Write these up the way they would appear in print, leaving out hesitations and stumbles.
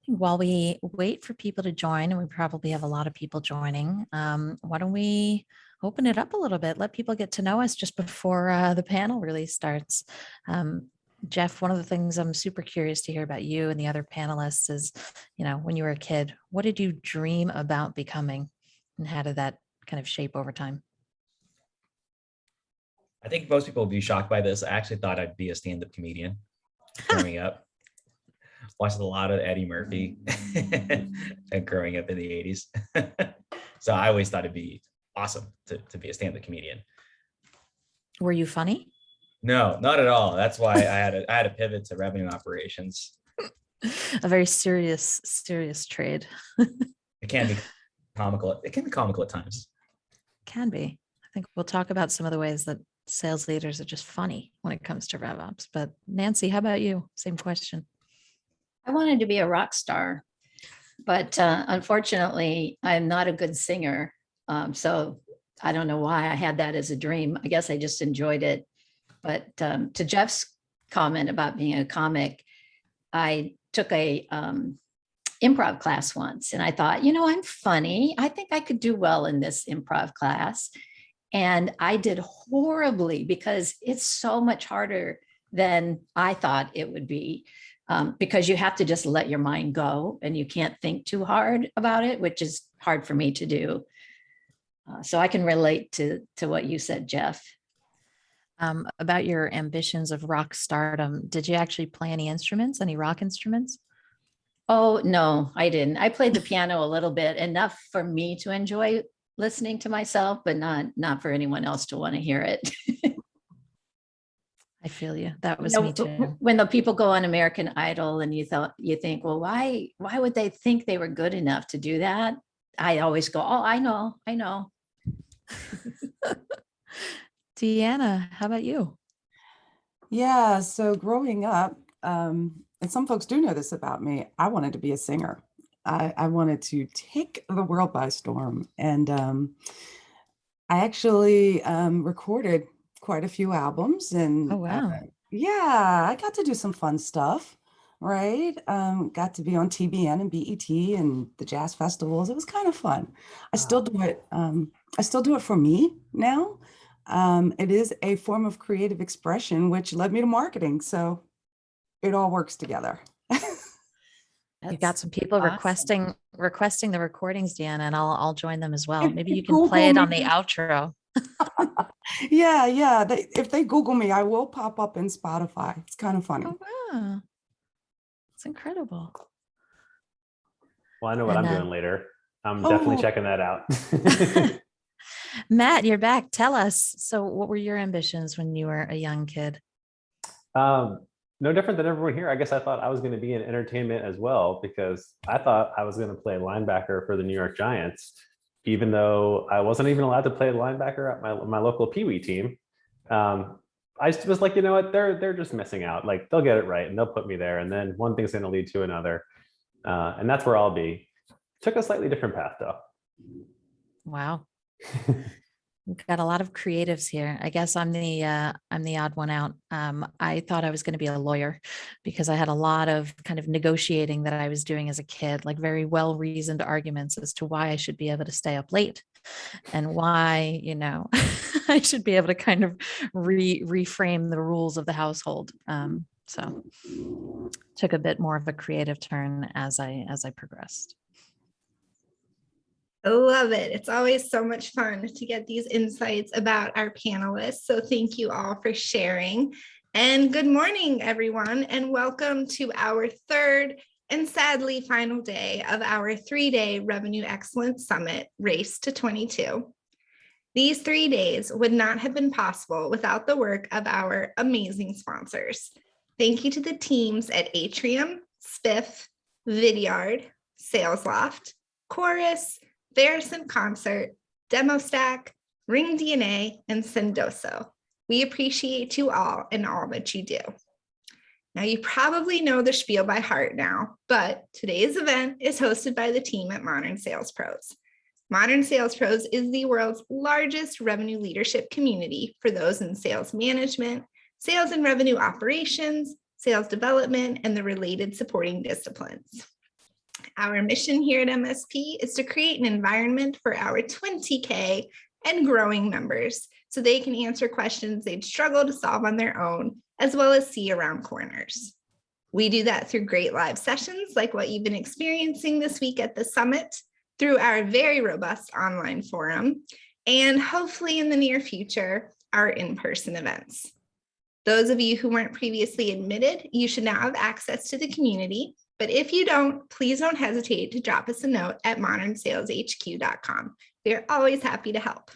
While we wait for people to join, and we probably have a lot of people joining, why don't we open it up a little bit, let people get to know us just before the panel really starts. Jeff, one of the things I'm super curious to hear about you and the other panelists is, when you were a kid, what did you dream about becoming, and how did that kind of shape over time? I think most people will be shocked by this. I actually thought I'd be a stand-up comedian growing up. Watched a lot of Eddie Murphy and growing up in the 80s. So I always thought it'd be awesome to be a stand-up comedian. Were you funny? No, not at all. That's why I had to pivot to revenue operations. A very serious trade. It can be comical. It can be comical at times. Can be. I think we'll talk about some of the ways that sales leaders are just funny when it comes to RevOps. But Nancy, how about you? Same question. I wanted to be a rock star, but unfortunately, I'm not a good singer. So I don't know why I had that as a dream. I guess I just enjoyed it. But to Jeff's comment about being a comic, I took a improv class once, and I thought, I'm funny. I think I could do well in this improv class. And I did horribly because it's so much harder than I thought it would be. Because you have to just let your mind go and you can't think too hard about it, which is hard for me to do. So I can relate to what you said, Jeff. About your ambitions of rock stardom, did you actually play any instruments, any rock instruments? Oh, no, I didn't. I played the piano a little bit, enough for me to enjoy listening to myself, but not for anyone else to want to hear it. I feel you. That was me too. When the people go on American Idol and you think, well, why would they think they were good enough to do that? I always go, oh, I know. Deanna, how about you? Yeah, so growing up, and some folks do know this about me, I wanted to be a singer. I wanted to take the world by storm. And I actually recorded quite a few albums, and oh wow, yeah, I got to do some fun stuff, right? Got to be on TBN and BET and the jazz festivals. It was kind of fun. I still do it. I still do it for me now. It is a form of creative expression, which led me to marketing. So it all works together. You got some people awesome. requesting the recordings, Deanna, and I'll join them as well. Maybe you can Google play it on me. the outro. Yeah. If they Google me, I will pop up in Spotify. It's kind of funny. Oh, wow. It's incredible. Well, I know what I'm doing later. I'm definitely checking that out. Matt, you're back. Tell us. So what were your ambitions when you were a young kid? No different than everyone here. I guess I thought I was going to be in entertainment as well, because I thought I was going to play linebacker for the New York Giants, even though I wasn't even allowed to play linebacker at my local Pee Wee team. I was like, you know what, they're just missing out. Like, they'll get it right and they'll put me there, and then one thing's going to lead to another, and that's where I'll be. Took a slightly different path though. Wow. We've got a lot of creatives here. I guess I'm the odd one out. I thought I was going to be a lawyer because I had a lot of kind of negotiating that I was doing as a kid, like very well-reasoned arguments as to why I should be able to stay up late and why, I should be able to kind of reframe the rules of the household. So took a bit more of a creative turn as I progressed. I love it. It's always so much fun to get these insights about our panelists. So thank you all for sharing. And good morning, everyone, and welcome to our third and sadly final day of our 3-day Revenue Excellence Summit, Race to 22. These 3 days would not have been possible without the work of our amazing sponsors. Thank you to the teams at Atrium, Spiff, Vidyard, SalesLoft, Chorus, Verison Concert, DemoStack, Ring DNA, and Sendoso. We appreciate you all and all that you do. Now, you probably know the spiel by heart now, but today's event is hosted by the team at Modern Sales Pros. Modern Sales Pros is the world's largest revenue leadership community for those in sales management, sales and revenue operations, sales development, and the related supporting disciplines. Our mission here at MSP is to create an environment for our 20K and growing members so they can answer questions they'd struggle to solve on their own, as well as see around corners. We do that through great live sessions like what you've been experiencing this week at the summit, through our very robust online forum, and hopefully in the near future, our in-person events. Those of you who weren't previously admitted, you should now have access to the community. But if you don't, please don't hesitate to drop us a note at modernsaleshq.com. We are always happy to help.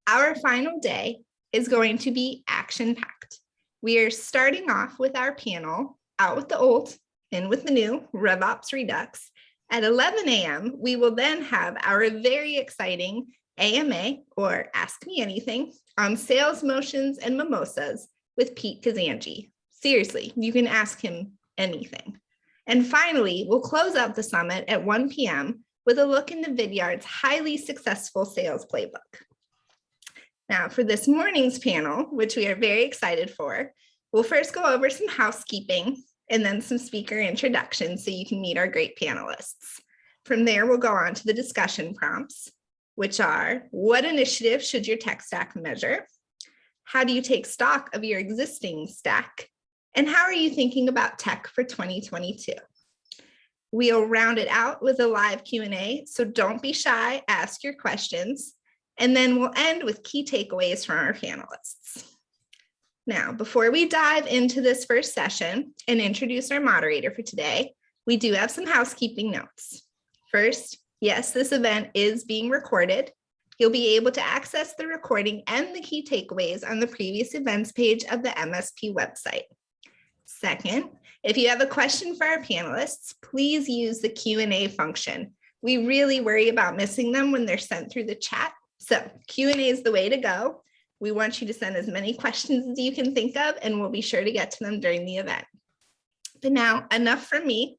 Our final day is going to be action-packed. We are starting off with our panel, Out with the Old, In with the New, RevOps Redux. At 11 a.m., we will then have our very exciting AMA, or Ask Me Anything, on sales motions and mimosas with Pete Kazanji. Seriously, you can ask him anything. And finally, we'll close out the summit at 1 p.m. with a look into Vidyard's highly successful sales playbook. Now, for this morning's panel, which we are very excited for, we'll first go over some housekeeping and then some speaker introductions so you can meet our great panelists. From there, we'll go on to the discussion prompts, which are: what initiative should your tech stack measure? How do you take stock of your existing stack? And how are you thinking about tech for 2022? We'll round it out with a live Q&A, so don't be shy, ask your questions. And then we'll end with key takeaways from our panelists. Now, before we dive into this first session and introduce our moderator for today, we do have some housekeeping notes. First, yes, this event is being recorded. You'll be able to access the recording and the key takeaways on the previous events page of the MSP website. Second, if you have a question for our panelists, please use the Q&A function. We really worry about missing them when they're sent through the chat. So Q&A is the way to go. We want you to send as many questions as you can think of, and we'll be sure to get to them during the event. But now, enough from me.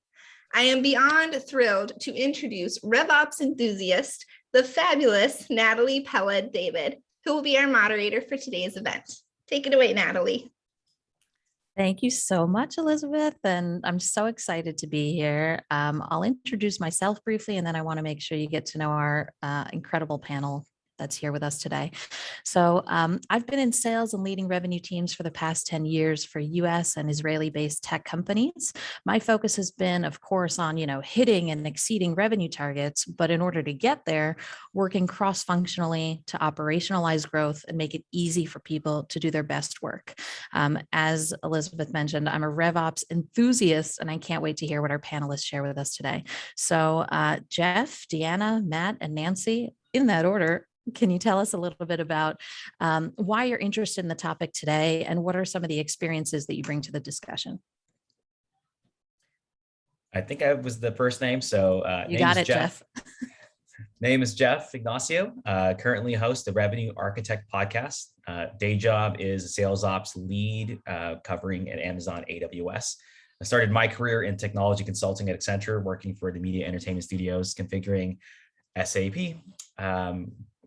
I am beyond thrilled to introduce RevOps enthusiast, the fabulous Natalie Peled David, who will be our moderator for today's event. Take it away, Natalie. Thank you so much, Elizabeth. And I'm so excited to be here. I'll introduce myself briefly, and then I want to make sure you get to know our incredible panel that's here with us today. So I've been in sales and leading revenue teams for the past 10 years for US and Israeli-based tech companies. My focus has been, of course, on hitting and exceeding revenue targets, but in order to get there, working cross-functionally to operationalize growth and make it easy for people to do their best work. As Elizabeth mentioned, I'm a RevOps enthusiast, and I can't wait to hear what our panelists share with us today. So Jeff, Deanna, Matt, and Nancy, in that order, can you tell us a little bit about why you're interested in the topic today, and what are some of the experiences that you bring to the discussion? I think I was the first name. So you got it, Jeff. Name is Jeff Ignacio, currently host the Revenue Architect podcast. Day job is a sales ops lead covering at Amazon AWS. I started my career in technology consulting at Accenture, working for the media entertainment studios, configuring SAP.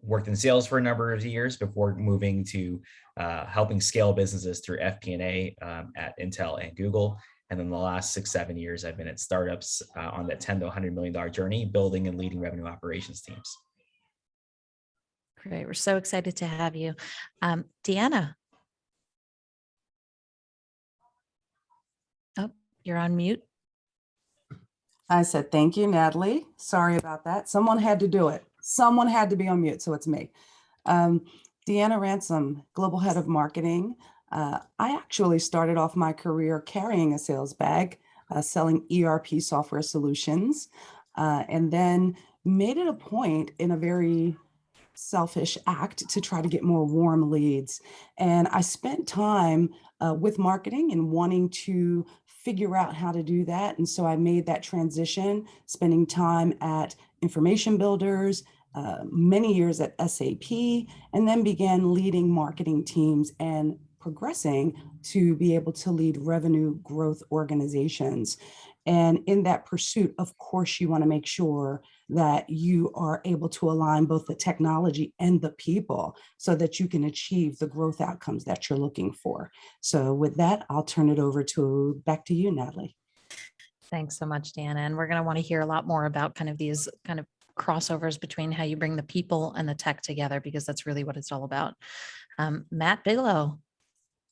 Worked in sales for a number of years before moving to helping scale businesses through FP&A at Intel and Google. And then the last 6-7 years, I've been at startups on that $10 to $100 million journey, building and leading revenue operations teams. Great. We're so excited to have you. Deanna. Oh, you're on mute. I said, thank you, Natalie. Sorry about that. Someone had to do it. Someone had to be on mute, so it's me. Deanna Ransom, Global Head of Marketing. I actually started off my career carrying a sales bag, selling ERP software solutions, and then made it a point in a very selfish act to try to get more warm leads. And I spent time with marketing and wanting to figure out how to do that. And so I made that transition, spending time at information builders, many years at SAP, and then began leading marketing teams and progressing to be able to lead revenue growth organizations. And in that pursuit, of course, you want to make sure that you are able to align both the technology and the people so that you can achieve the growth outcomes that you're looking for. So with that, I'll turn it over back to you, Natalie. Thanks so much, Deanna. And we're going to want to hear a lot more about kind of these kind of crossovers between how you bring the people and the tech together, because that's really what it's all about. Matt Bigelow.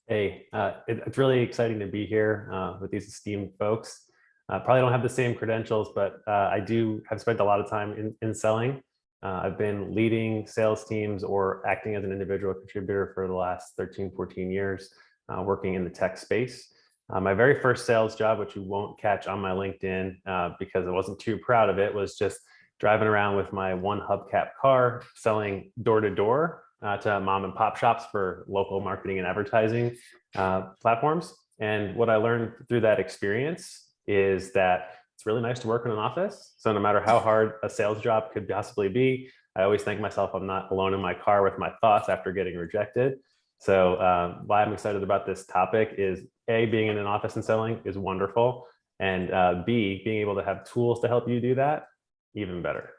Hey, it's really exciting to be here with these esteemed folks. Probably don't have the same credentials, but I do have spent a lot of time in selling. I've been leading sales teams or acting as an individual contributor for the last 13, 14 years, working in the tech space. My very first sales job, which you won't catch on my LinkedIn because I wasn't too proud of it, was just driving around with my one hubcap car, selling door to door to mom and pop shops for local marketing and advertising platforms. And what I learned through that experience is that it's really nice to work in an office. So no matter how hard a sales job could possibly be, I always thank myself I'm not alone in my car with my thoughts after getting rejected. So why I'm excited about this topic is A, being in an office and selling is wonderful. And B, being able to have tools to help you do that, even better.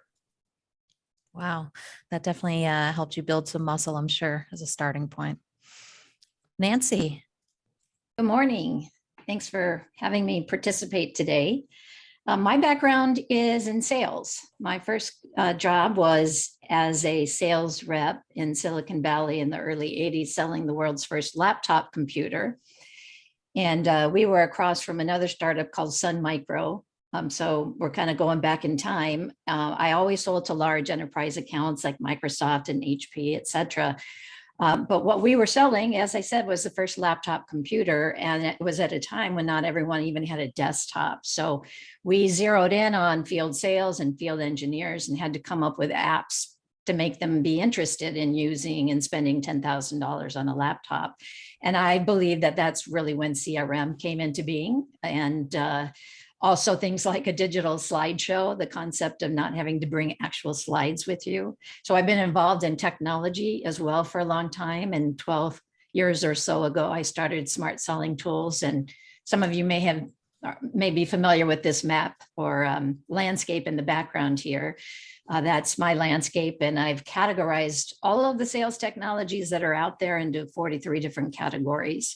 Wow, that definitely helped you build some muscle, I'm sure, as a starting point. Nancy. Good morning. Thanks for having me participate today. My background is in sales. My first job was as a sales rep in Silicon Valley in the early 80s, selling the world's first laptop computer. And we were across from another startup called Sun Micro. So we're kind of going back in time. I always sold to large enterprise accounts like Microsoft and HP, et cetera. But what we were selling, as I said, was the first laptop computer. And it was at a time when not everyone even had a desktop. So we zeroed in on field sales and field engineers and had to come up with apps to make them be interested in using and spending $10,000 on a laptop. And I believe that that's really when CRM came into being. And also things like a digital slideshow, the concept of not having to bring actual slides with you. So I've been involved in technology as well for a long time. And 12 years or so ago, I started Smart Selling Tools. And some of you may be familiar with this map or landscape in the background here. That's my landscape. And I've categorized all of the sales technologies that are out there into 43 different categories.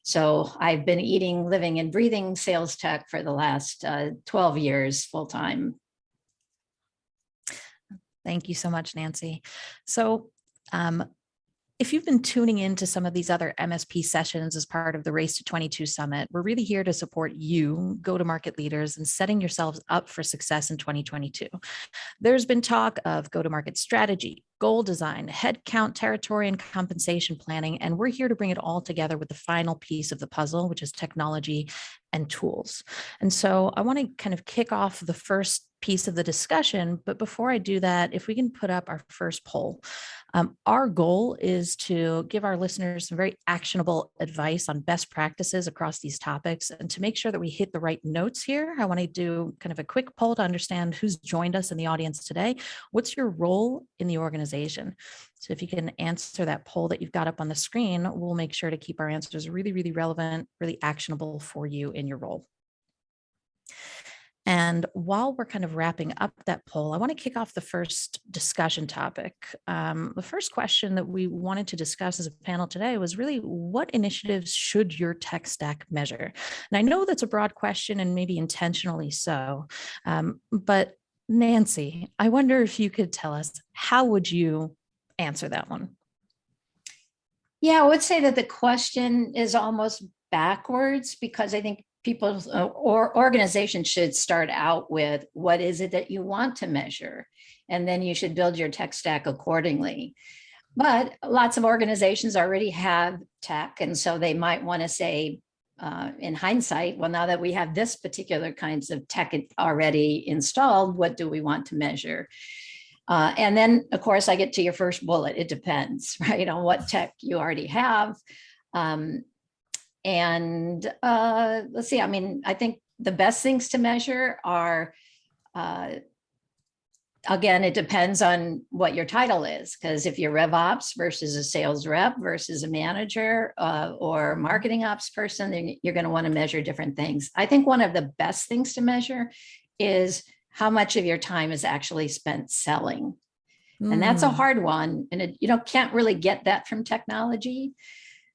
So I've been eating, living, and breathing sales tech for the last 12 years full time. Thank you so much, Nancy. So if you've been tuning into some of these other MSP sessions as part of the Race to 22 Summit, we're really here to support you, go-to-market leaders, and setting yourselves up for success in 2022. There's been talk of go-to-market strategy, goal design, headcount, territory, and compensation planning, and we're here to bring it all together with the final piece of the puzzle, which is technology and tools. And so I want to kind of kick off the first piece of the discussion, but before I do that, if we can put up our first poll. Our goal is to give our listeners some very actionable advice on best practices across these topics. And to make sure that we hit the right notes here, I want to do kind of a quick poll to understand who's joined us in the audience today. What's your role in the organization? So if you can answer that poll that you've got up on the screen, we'll make sure to keep our answers really, really relevant, really actionable for you in your role. And while we're kind of wrapping up that poll, I want to kick off the first discussion topic. The first question that we wanted to discuss as a panel today was really, what initiatives should your tech stack measure? And I know that's a broad question and maybe intentionally so, but Nancy, I wonder if you could tell us, how would you answer that one? Yeah, I would say that the question is almost backwards, because I think people or organizations should start out with, what is it that you want to measure? And then you should build your tech stack accordingly. But lots of organizations already have tech. And so they might want to say, in hindsight, well, now that we have this particular kinds of tech already installed, what do we want to measure? And then, of course, I get to your first bullet. It depends, right, on what tech you already have. And let's see, I mean, I think the best things to measure are, again, it depends on what your title is, because if you're RevOps versus a sales rep versus a manager or marketing ops person, then you're going to want to measure different things. I think one of the best things to measure is how much of your time is actually spent selling. And that's a hard one. And you can't really get that from technology.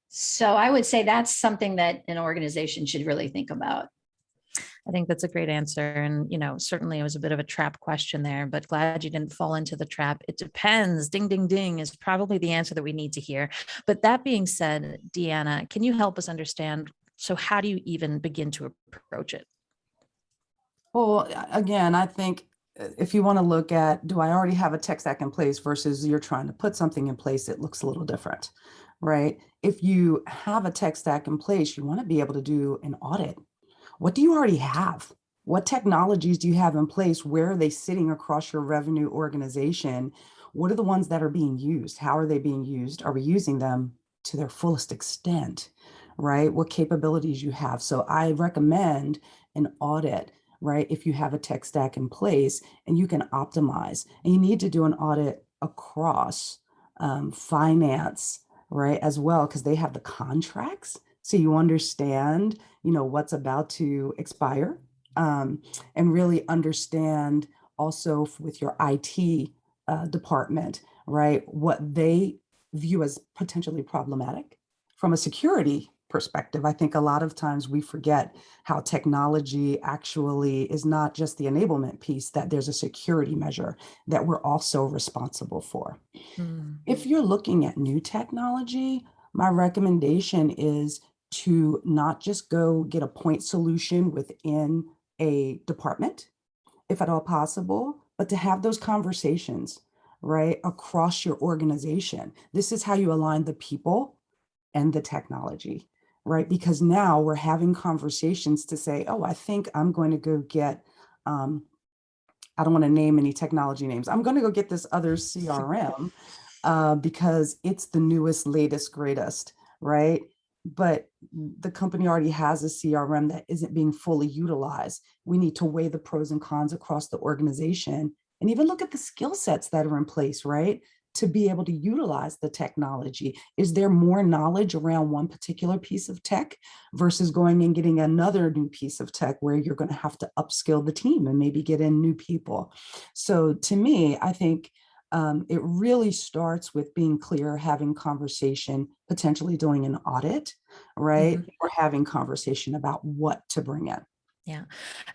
So I would say that's something that an organization should really think about. I think that's a great answer. And, certainly it was a bit of a trap question there, but glad you didn't fall into the trap. It depends. Ding, ding, ding is probably the answer that we need to hear. But that being said, Deanna, can you help us understand? So how do you even begin to approach it? Well, again, I think if you want to look at, do I already have a tech stack in place versus you're trying to put something in place, it looks a little different, right? If you have a tech stack in place, you want to be able to do an audit. What do you already have? What technologies do you have in place? Where are they sitting across your revenue organization? What are the ones that are being used? How are they being used? Are we using them to their fullest extent, right? What capabilities you have. So I recommend an audit, right? If you have a tech stack in place and you can optimize, and you need to do an audit across finance, right, as well, because they have the contracts. So you understand, what's about to expire, and really understand also with your IT department, right, what they view as potentially problematic from a security perspective. I think a lot of times we forget how technology actually is not just the enablement piece, that there's a security measure that we're also responsible for. If you're looking at new technology, my recommendation is to not just go get a point solution within a department, if at all possible, but to have those conversations, right, across your organization. This is how you align the people and the technology, right? Because now we're having conversations to say, oh, I think I'm going to go get, I don't want to name any technology names. I'm going to go get this other CRM because it's the newest, latest, greatest, right? But the company already has a CRM that isn't being fully utilized. We need to weigh the pros and cons across the organization and even look at the skill sets that are in place, right, to be able to utilize the technology. Is there more knowledge around one particular piece of tech versus going and getting another new piece of tech where you're going to have to upskill the team and maybe get in new people? So to me, I think it really starts with being clear, having conversation, potentially doing an audit, right? Or having conversation about what to bring in. Yeah,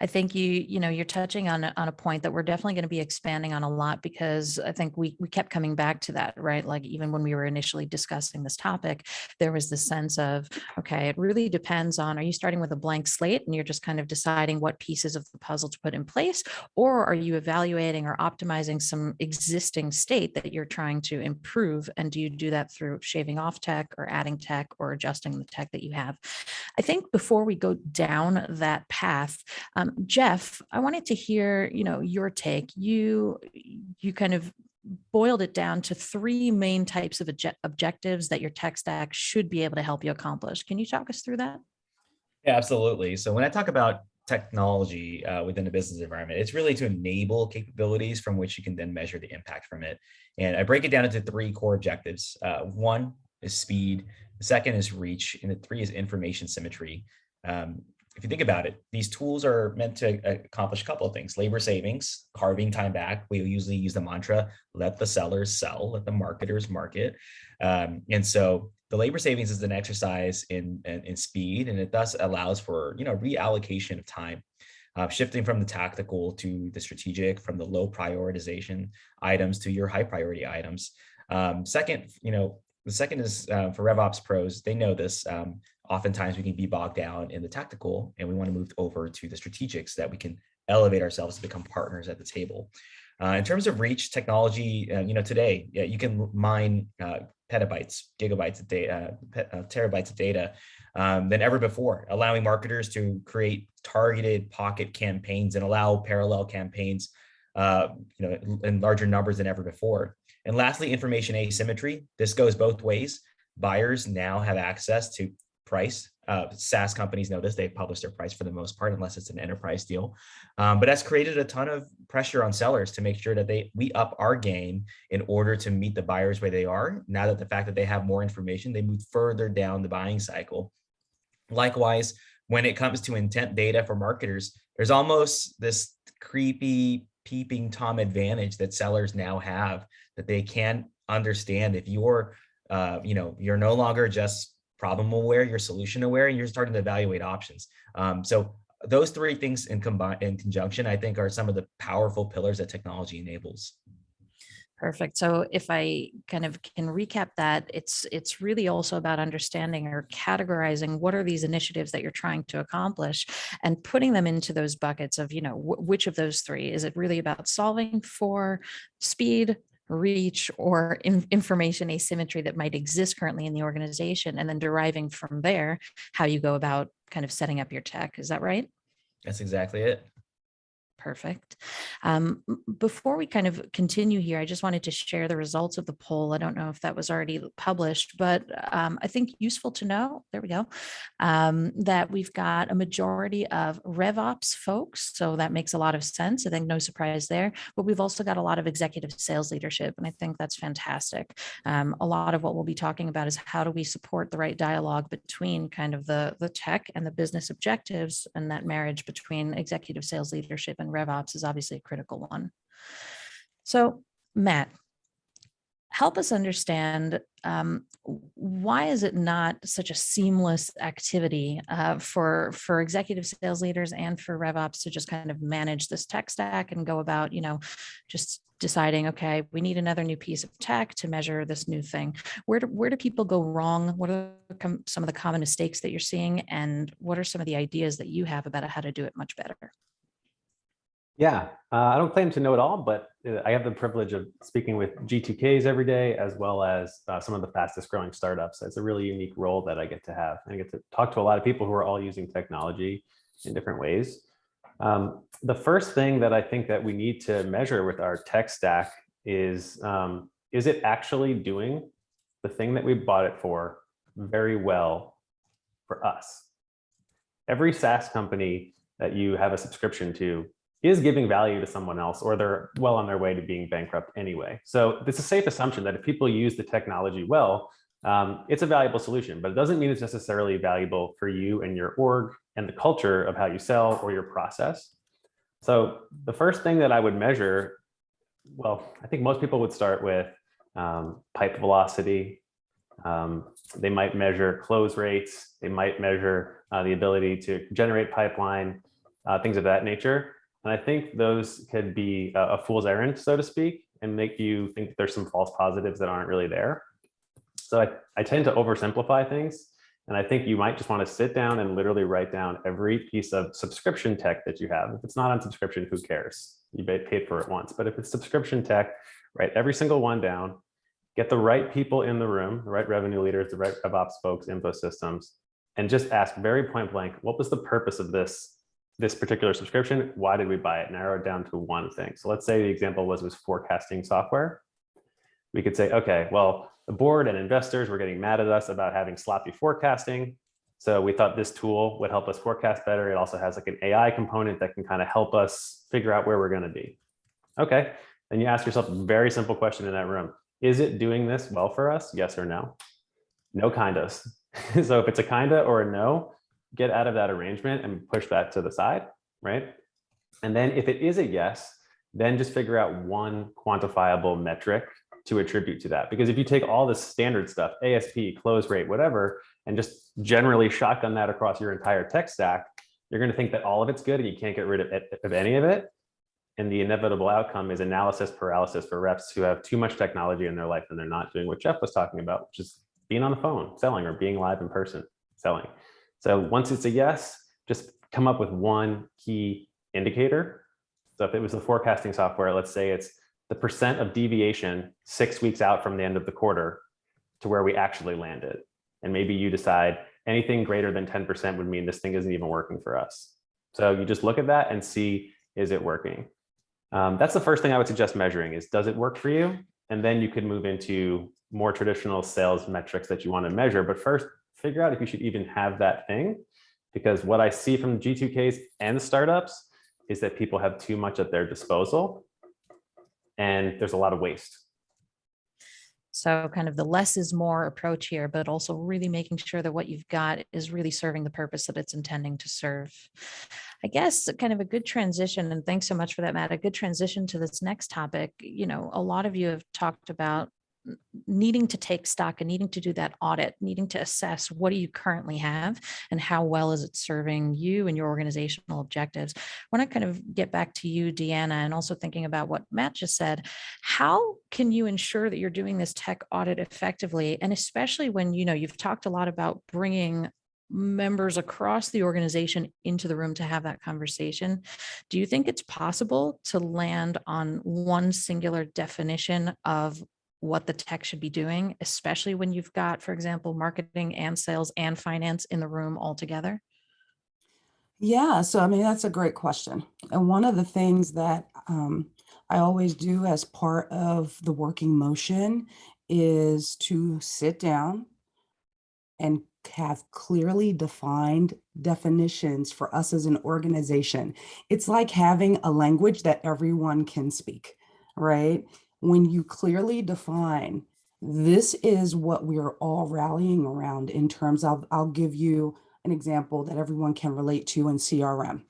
I think you're touching on a point that we're definitely going to be expanding on a lot, because I think we kept coming back to that, right? Like even when we were initially discussing this topic, there was this sense of, okay, it really depends on, are you starting with a blank slate and you're just kind of deciding what pieces of the puzzle to put in place, or are you evaluating or optimizing some existing state that you're trying to improve? And do you do that through shaving off tech or adding tech or adjusting the tech that you have? I think before we go down that path, Jeff, I wanted to hear, your take. You kind of boiled it down to three main types of objectives that your tech stack should be able to help you accomplish. Can you talk us through that? Yeah, absolutely. So when I talk about technology within a business environment, it's really to enable capabilities from which you can then measure the impact from it. And I break it down into three core objectives. One is speed, the second is reach, and the three is information symmetry. If you think about it, these tools are meant to accomplish a couple of things: labor savings, carving time back. We usually use the mantra, let the sellers sell, let the marketers market. And so the labor savings is an exercise in speed, and it thus allows for reallocation of time, shifting from the tactical to the strategic, from the low prioritization items to your high priority items. Second, the second is for RevOps pros, they know this. Oftentimes we can be bogged down in the tactical, and we want to move over to the strategic so that we can elevate ourselves to become partners at the table. In terms of reach, technology, today, you can mine petabytes, gigabytes of data, terabytes of data than ever before, allowing marketers to create targeted pocket campaigns and allow parallel campaigns, in larger numbers than ever before. And lastly, information asymmetry. This goes both ways. Buyers now have access to price. SaaS companies know this. They publish their price for the most part, unless it's an enterprise deal. But that's created a ton of pressure on sellers to make sure that we up our game in order to meet the buyers where they are. Now that the fact that they have more information, they move further down the buying cycle. Likewise, when it comes to intent data for marketers, there's almost this creepy peeping Tom advantage that sellers now have, that they can understand if you're no longer just problem aware, you're solution aware, and you're starting to evaluate options. So those three things in conjunction, I think, are some of the powerful pillars that technology enables. Perfect. So if I kind of can recap that, it's really also about understanding or categorizing what are these initiatives that you're trying to accomplish and putting them into those buckets of, which of those three. Is it really about solving for speed, reach, or information asymmetry that might exist currently in the organization, and then deriving from there how you go about kind of setting up your tech? Is that right? That's exactly it. Perfect. Before we kind of continue here, I just wanted to share the results of the poll. I don't know if that was already published, but I think useful to know, there we go, that we've got a majority of RevOps folks. So that makes a lot of sense. I think no surprise there, but we've also got a lot of executive sales leadership. And I think that's fantastic. A lot of what we'll be talking about is how do we support the right dialogue between kind of the tech and the business objectives, and that marriage between executive sales leadership and RevOps is obviously a critical one. So, Matt, help us understand why is it not such a seamless activity for executive sales leaders and for RevOps to just kind of manage this tech stack and go about, just deciding, okay, we need another new piece of tech to measure this new thing. Where do people go wrong? What are some of the common mistakes that you're seeing, and what are some of the ideas that you have about how to do it much better? Yeah, I don't claim to know it all, but I have the privilege of speaking with G2Ks every day, as well as some of the fastest growing startups. It's a really unique role that I get to have. I get to talk to a lot of people who are all using technology in different ways. The first thing that I think that we need to measure with our tech stack is it actually doing the thing that we bought it for very well for us? Every SaaS company that you have a subscription to is giving value to someone else, or they're well on their way to being bankrupt anyway. So it's a safe assumption that if people use the technology well, it's a valuable solution, but it doesn't mean it's necessarily valuable for you and your org and the culture of how you sell or your process. So the first thing that I would measure, well, I think most people would start with pipe velocity. They might measure close rates. They might measure the ability to generate pipeline, things of that nature. And I think those could be a fool's errand, so to speak, and make you think that there's some false positives that aren't really there. So I tend to oversimplify things. And I think you might just want to sit down and literally write down every piece of subscription tech that you have. If it's not on subscription, who cares? You paid for it once. But if it's subscription tech, write every single one down, get the right people in the room, the right revenue leaders, the right RevOps folks, info systems, and just ask very point blank, what was the purpose of this particular subscription? Why did we buy it? Narrow it down to one thing. So let's say the example was forecasting software. We could say, okay, well, the board and investors were getting mad at us about having sloppy forecasting. So we thought this tool would help us forecast better. It also has like an AI component that can kind of help us figure out where we're going to be. Okay. Then you ask yourself a very simple question in that room. Is it doing this well for us? Yes or no? No kindas. So if it's a kinda or a no, get out of that arrangement and push that to the side, right? And then if it is a yes, then just figure out one quantifiable metric to attribute to that. Because if you take all this standard stuff, ASP, close rate, whatever, and just generally shotgun that across your entire tech stack, you're going to think that all of it's good and you can't get rid of any of it. And the inevitable outcome is analysis paralysis for reps who have too much technology in their life and they're not doing what Jeff was talking about, which is being on the phone selling or being live in person selling. So once it's a yes, just come up with one key indicator. So if it was the forecasting software, let's say it's the percent of deviation 6 weeks out from the end of the quarter to where we actually landed. And maybe you decide anything greater than 10% would mean this thing isn't even working for us. So you just look at that and see, is it working? That's the first thing I would suggest measuring is, does it work for you? And then you could move into more traditional sales metrics that you want to measure. But first, figure out if you should even have that thing, because what I see from G2Ks and startups is that people have too much at their disposal and there's a lot of waste. So kind of the less is more approach here, but also really making sure that what you've got is really serving the purpose that it's intending to serve. I guess kind of a good transition, and thanks so much for that, Matt, a good transition to this next topic. A lot of you have talked about needing to take stock and needing to do that audit, needing to assess what do you currently have and how well is it serving you and your organizational objectives. I want to kind of get back to you, Deanna, and also thinking about what Matt just said. How can you ensure that you're doing this tech audit effectively? And especially when, you've talked a lot about bringing members across the organization into the room to have that conversation. Do you think it's possible to land on one singular definition of what the tech should be doing, especially when you've got, for example, marketing and sales and finance in the room all together? Yeah, so I mean, that's a great question. And one of the things that I always do as part of the working motion is to sit down and have clearly defined definitions for us as an organization. It's like having a language that everyone can speak, right? When you clearly define, this is what we're all rallying around in terms of, I'll give you an example that everyone can relate to in CRM,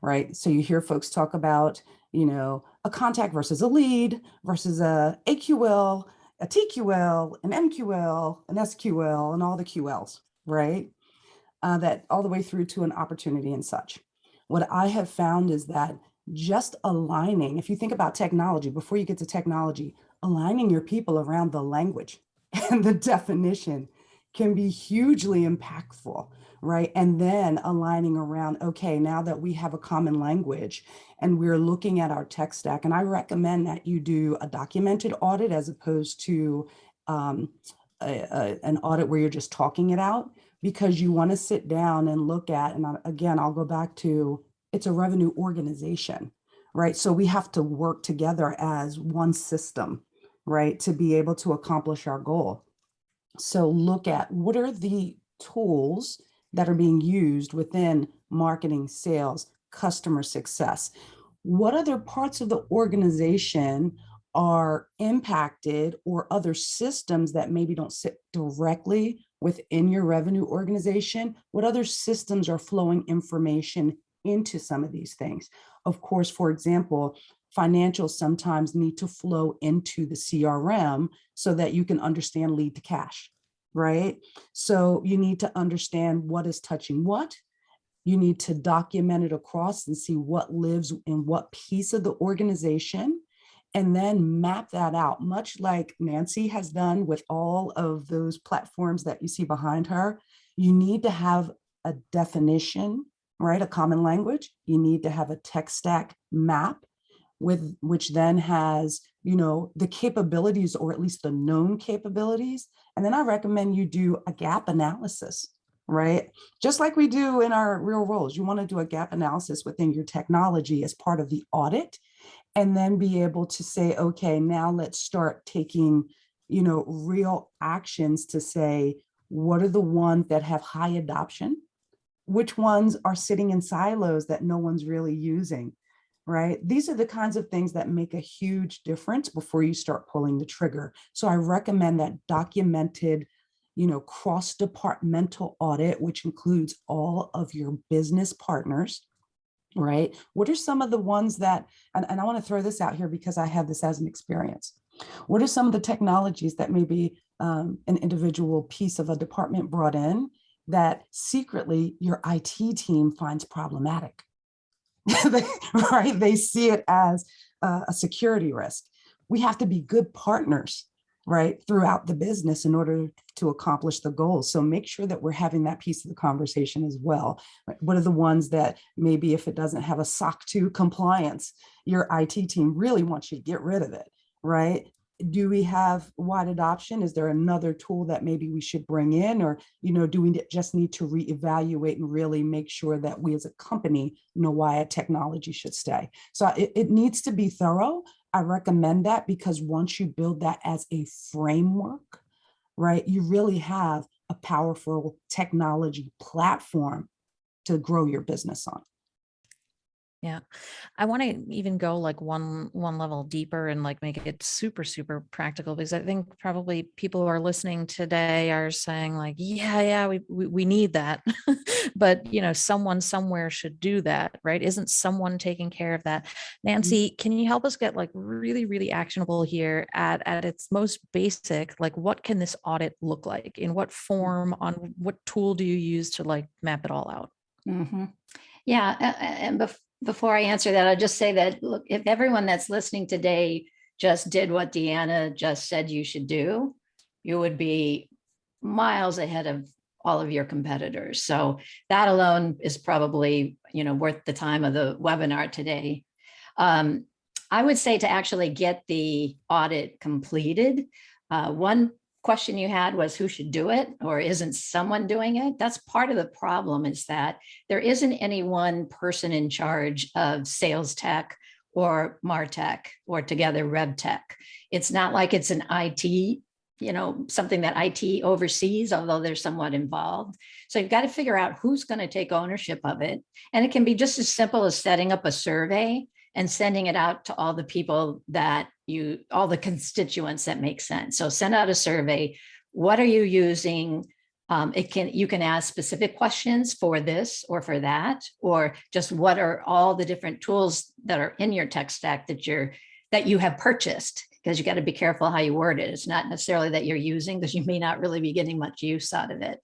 right? So you hear folks talk about, a contact versus a lead versus a AQL, a TQL, an MQL, an SQL, and all the QLs, right? That all the way through to an opportunity and such. What I have found is that just aligning, if you think about technology, before you get to technology, aligning your people around the language and the definition can be hugely impactful, right? And then aligning around, okay, now that we have a common language and we're looking at our tech stack, and I recommend that you do a documented audit as opposed to an audit where you're just talking it out, because you want to sit down and look at, and again, I'll go back to, it's a revenue organization, right? So we have to work together as one system, right, to be able to accomplish our goal. So look at what are the tools that are being used within marketing, sales, customer success. What other parts of the organization are impacted, or other systems that maybe don't sit directly within your revenue organization? What other systems are flowing information into some of these things? Of course, for example, financials sometimes need to flow into the CRM so that you can understand lead to cash, right? So you need to understand what is touching what. You need to document it across and see what lives in what piece of the organization, and then map that out, much like Nancy has done with all of those platforms that you see behind her. You need to have a definition, right? A common language. You need to have a tech stack map with which then has, the capabilities, or at least the known capabilities. And then I recommend you do a gap analysis, right? Just like we do in our real roles. You want to do a gap analysis within your technology as part of the audit, and then be able to say, okay, now let's start taking, real actions to say, what are the ones that have high adoption? Which ones are sitting in silos that no one's really using, right? These are the kinds of things that make a huge difference before you start pulling the trigger. So I recommend that documented, cross-departmental audit, which includes all of your business partners, right? What are some of the ones that, and I want to throw this out here because I have this as an experience. What are some of the technologies that maybe an individual piece of a department brought in that secretly your IT team finds problematic? Right? They see it as a security risk. We have to be good partners, right, throughout the business in order to accomplish the goals. So make sure that we're having that piece of the conversation as well. What are the ones that maybe if it doesn't have a SOC 2 compliance, your IT team really wants you to get rid of it, right? Do we have wide adoption? Is there another tool that maybe we should bring in? Or, do we just need to reevaluate and really make sure that we as a company know why a technology should stay? So it needs to be thorough. I recommend that because once you build that as a framework, right, you really have a powerful technology platform to grow your business on. Yeah. I want to even go like one level deeper and like make it super, super practical, because I think probably people who are listening today are saying like, yeah, we need that. But you know, someone somewhere should do that, right? Isn't someone taking care of that? Nancy, can you help us get like really, really actionable here at its most basic? Like, what can this audit look like? In what form? On what tool do you use to like map it all out? Mhm. Yeah, and before I answer that, I'll just say that, look, if everyone that's listening today just did what Deanna just said you should do, you would be miles ahead of all of your competitors. So that alone is probably, worth the time of the webinar today. I would say to actually get the audit completed, one question you had was who should do it, or isn't someone doing it? That's part of the problem, is that there isn't any one person in charge of sales tech or MarTech or together RevTech. It's not like it's an IT, something that IT oversees, although they're somewhat involved. So you've got to figure out who's going to take ownership of it. And it can be just as simple as setting up a survey and sending it out to all the people all the constituents that make sense. So send out a survey. What are you using? You can ask specific questions for this or for that, or just what are all the different tools that are in your tech stack that you have purchased, because you got to be careful how you word it. It's not necessarily that you're using, because you may not really be getting much use out of it.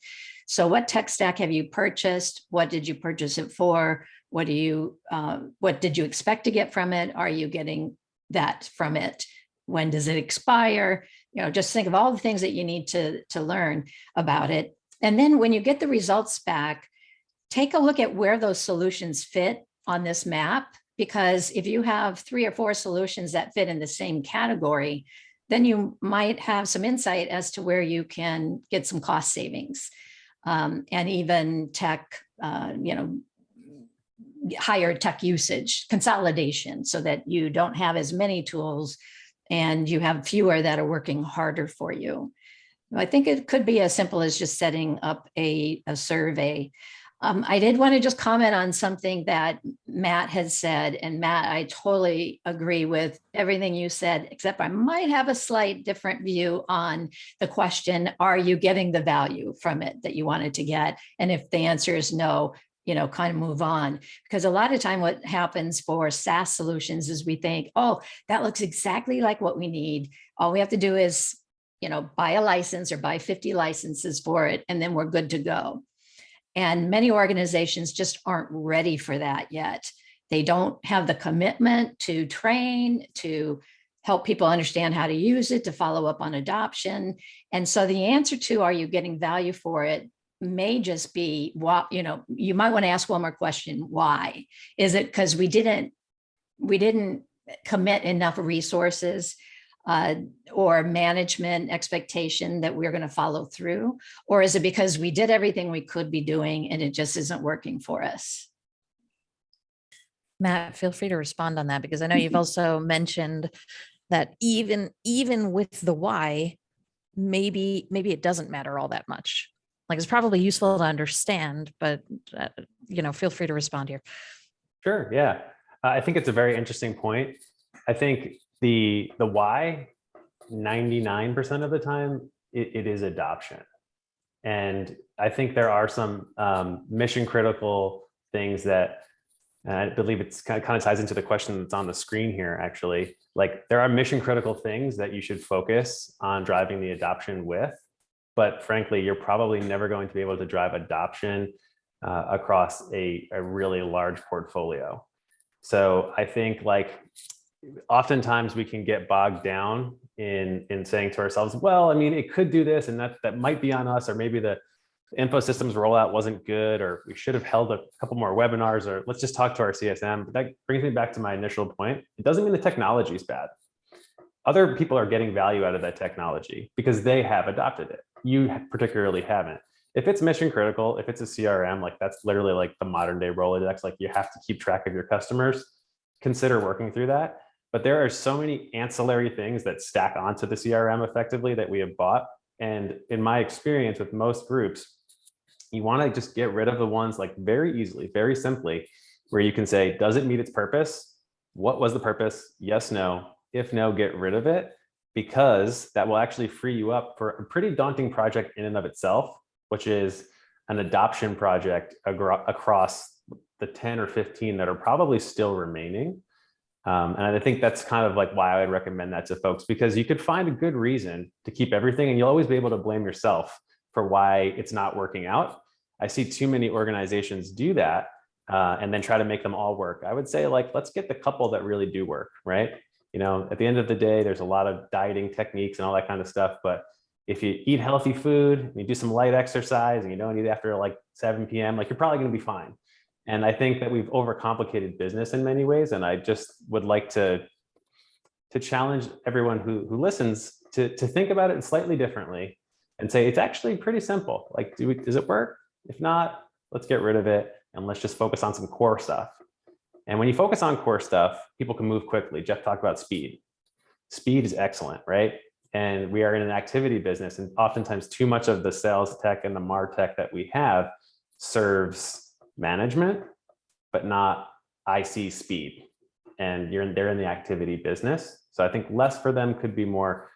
So what tech stack have you purchased? What did you purchase it for? What did you expect to get from it? Are you getting that from it? When does it expire? Just think of all the things that you need to learn about it. And then when you get the results back, take a look at where those solutions fit on this map, because if you have 3 or 4 solutions that fit in the same category, then you might have some insight as to where you can get some cost savings, and even tech, higher tech usage, consolidation, so that you don't have as many tools and you have fewer that are working harder for you. I think it could be as simple as just setting up a survey. I did want to just comment on something that Matt has said. And Matt, I totally agree with everything you said, except I might have a slight different view on the question, are you getting the value from it that you wanted to get? And if the answer is no, kind of move on. Because a lot of time what happens for SaaS solutions is we think, oh, that looks exactly like what we need. All we have to do is, buy a license or buy 50 licenses for it, and then we're good to go. And many organizations just aren't ready for that yet. They don't have the commitment to train, to help people understand how to use it, to follow up on adoption. And so the answer to, are you getting value for it, may just be, what, you might want to ask one more question. Why? Is it because we didn't commit enough resources or management expectation that we're going to follow through? Or is it because we did everything we could be doing and it just isn't working for us? Matt, feel free to respond on that, because I know you've also mentioned that even with the why, maybe it doesn't matter all that much. Like, it's probably useful to understand, but feel free to respond here. Sure. Yeah. I think it's a very interesting point. I think the why, 99% of the time, it is adoption. And I think there are some mission critical things that, I believe it's kind of ties into the question that's on the screen here, actually. Like, there are mission critical things that you should focus on driving the adoption with. But frankly, you're probably never going to be able to drive adoption across a really large portfolio. So I think, like, oftentimes we can get bogged down in saying to ourselves, well, I mean, it could do this, and that might be on us, or maybe the info systems rollout wasn't good, or we should have held a couple more webinars, or let's just talk to our CSM. But that brings me back to my initial point. It doesn't mean the technology is bad. Other people are getting value out of that technology because they have adopted it. You particularly haven't. If it's mission critical, if it's a CRM, like, that's literally like the modern day Rolodex, like, you have to keep track of your customers, consider working through that. But there are so many ancillary things that stack onto the CRM effectively that we have bought. And in my experience with most groups, you want to just get rid of the ones, like, very easily, very simply. where you can say, does it meet its purpose? What was the purpose? Yes, no. If no, get rid of it, because that will actually free you up for a pretty daunting project in and of itself, which is an adoption project across the 10 or 15 that are probably still remaining. And I think that's kind of like why I would recommend that to folks, because you could find a good reason to keep everything, and you'll always be able to blame yourself for why it's not working out. I see too many organizations do that and then try to make them all work. I would say, like, let's get the couple that really do work, right? You know, at the end of the day, there's a lot of dieting techniques and all that kind of stuff. But if you eat healthy food, and you do some light exercise, and you don't eat after like 7 p.m., like, you're probably going to be fine. And I think that we've overcomplicated business in many ways. And I just would like to challenge everyone who listens to think about it slightly differently and say, it's actually pretty simple. Like, does it work? If not, let's get rid of it and let's just focus on some core stuff. And when you focus on core stuff, people can move quickly. Jeff talked about speed. Speed is excellent, right? And we are in an activity business, and oftentimes too much of the sales tech and the MarTech that we have serves management, but not IC speed. And they're in the activity business. So I think less for them could be more,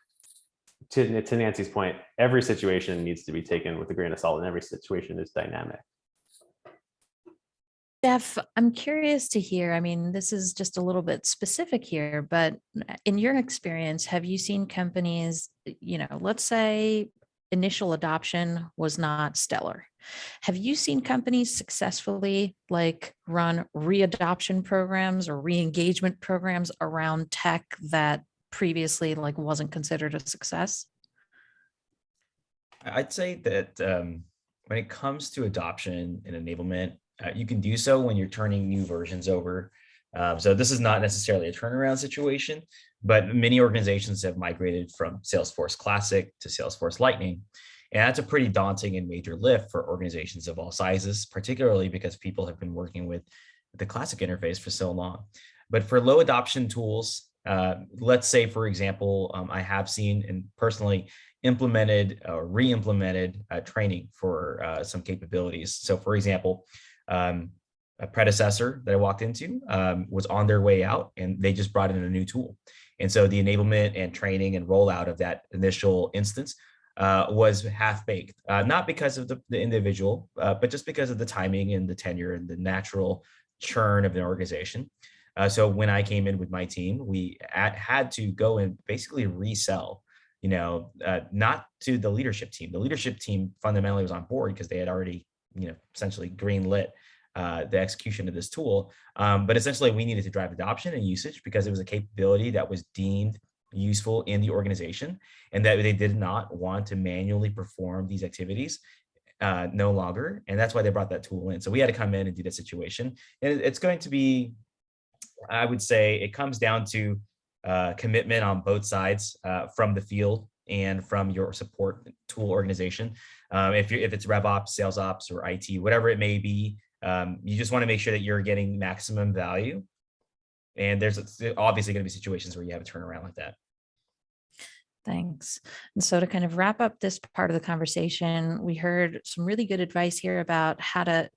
to Nancy's point, every situation needs to be taken with a grain of salt, and every situation is dynamic. Jeff, I'm curious to hear, I mean, this is just a little bit specific here, but in your experience, have you seen companies, let's say initial adoption was not stellar. Have you seen companies successfully run re-adoption programs or re-engagement programs around tech that previously wasn't considered a success? I'd say that when it comes to adoption and enablement, you can do so when you're turning new versions over. So this is not necessarily a turnaround situation, but many organizations have migrated from Salesforce Classic to Salesforce Lightning. And that's a pretty daunting and major lift for organizations of all sizes, particularly because people have been working with the Classic interface for so long. But for low adoption tools, let's say, for example, I have seen and personally implemented or re-implemented training for some capabilities. So for example, a predecessor that I walked into was on their way out, and they just brought in a new tool. And so the enablement and training and rollout of that initial instance was half-baked, not because of the individual, but just because of the timing and the tenure and the natural churn of the organization. So when I came in with my team, we had to go and basically resell, not to the leadership team. The leadership team fundamentally was on board because they had already, essentially greenlit the execution of this tool. But essentially we needed to drive adoption and usage because it was a capability that was deemed useful in the organization, and that they did not want to manually perform these activities no longer. And that's why they brought that tool in. So we had to come in and do that situation. And it's going to be, I would say, it comes down to commitment on both sides from the field and from your support tool organization. If it's RevOps, sales ops, or IT, whatever it may be, you just want to make sure that you're getting maximum value. And there's obviously going to be situations where you have a turnaround like that. Thanks. And so to kind of wrap up this part of the conversation, we heard some really good advice here about how to